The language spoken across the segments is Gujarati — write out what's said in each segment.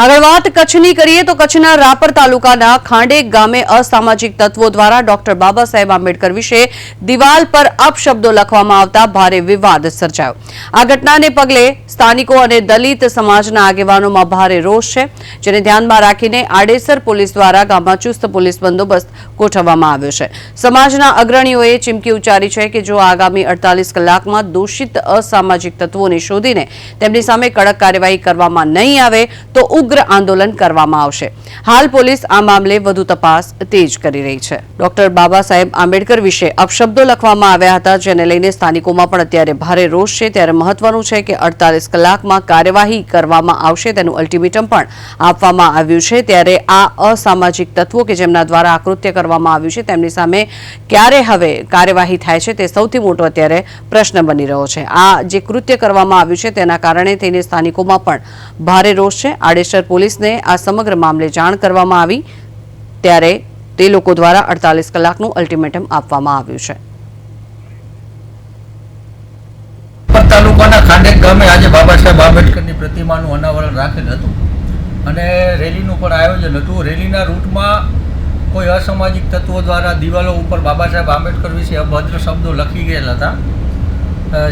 આગળ વાત કચ્છની કરીએ તો કચ્છના રાપર તાલુકાના ખાંડેક ગામે અસામાજિક તત્વો દ્વારા ડોક્ટર બાબા સાહેબ આંબેડકર વિશે દિવાલ પર અપશબ્દો લખવામાં આવતા ભારે વિવાદ સર્જાયો। આ ઘટનાને પગલે સ્થાનિકો અને દલિત સમાજના આગેવાનોમાં ભારે રોષ છે, જેને ધ્યાનમાં રાખીને આડેસર પોલીસ દ્વારા ગામમાં ચુસ્ત પોલીસ બંદોબસ્ત ગોઠવવામાં આવ્યો છે। સમાજના અગ્રણીઓએ ચીમકી ઉચ્ચારી છે કે જો આગામી 48 કલાકમાં દોષિત અસામાજિક તત્વોને શોધીને તેમની સામે કડક કાર્યવાહી કરવામાં નહીં આવે તો ઉગ્ર આંદોલન કરવામાં આવશે। હાલ પોલીસ આ મામલે વધુ તપાસ તેજ કરી રહી છે। ડોક્ટર બાબા સાહેબ આંબેડકર વિશે અપશબ્દો લખવામાં આવ્યા હતા, જેને લઈને સ્થાનિકોમાં પણ અત્યારે ભારે રોષ છે। ત્યારે મહત્વનું છે કે 48 કલાકમાં કાર્યવાહી કરવામાં આવશે તેનું અલ્ટિમેટમ પણ આપવામાં આવ્યું છે। ત્યારે આ અસામાજિક તત્વો કે જેમના દ્વારા આ કૃત્ય કરવામાં આવ્યું છે તેમની સામે ક્યારે હવે કાર્યવાહી થાય છે તે સૌથી મોટો અત્યારે પ્રશ્ન બની રહ્યો છે। આ જે કૃત્ય કરવામાં આવ્યું છે તેના કારણે થઈને સ્થાનિકોમાં પણ ભારે રોષ છે। આડેસર પોલીસને આ સમગ્ર મામલે જાણ કરવામાં આવી ત્યારે તે લોકો દ્વારા 48 કલાકનું અલ્ટિમેટમ આપવામાં આવ્યું છે। તાલુકાના ખાંડેક ગામે આજે બાબા સાહેબ આંબેડકરની પ્રતિમાનું અનાવરણ રાખેલ હતું અને રેલીનું પણ આયોજન હતું। રેલીના રૂટમાં કોઈ અસામાજિક તત્વો દ્વારા દિવાલો ઉપર બાબા સાહેબ આંબેડકર વિશે અભદ્ર શબ્દો લખી ગયેલા હતા,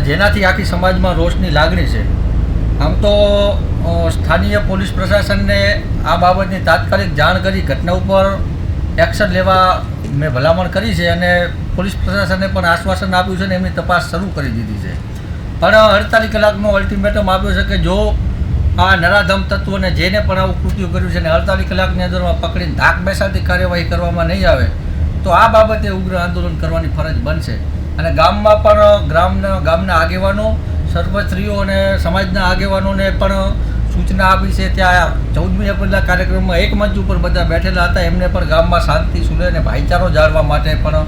જેનાથી આખી સમાજમાં રોષની લાગણી છે। આમ તો સ્થાનીય પોલીસ પ્રશાસનને આ બાબતની તાત્કાલિક જાણ કરી ઘટના ઉપર એક્શન લેવા મેં ભલામણ કરી છે અને પોલીસ પ્રશાસને પણ આશ્વાસન આપ્યું છે અને એમની તપાસ શરૂ કરી દીધી છે। પણ 48 કલાકનો અલ્ટિમેટમ આપ્યો છે કે જો આ નરાધમ તત્વોને જેને પણ આવું કૃત્ય કર્યું છે ને 48 કલાકની અંદરમાં પકડીને ધાક બેસાડતી કાર્યવાહી કરવામાં નહીં આવે તો આ બાબતે ઉગ્ર આંદોલન કરવાની ફરજ બનશે। અને ગામમાં પણ ગામના આગેવાનો, સરપંચશ્રીઓ અને સમાજના આગેવાનોને પણ સૂચના આપી છે। ત્યાં 14મી એપ્રિલના કાર્યક્રમમાં એક મંચ ઉપર બધા બેઠેલા હતા, એમને પણ ગામમાં શાંતિ સુલે અને ભાઈચારો જાળવવા માટે પણ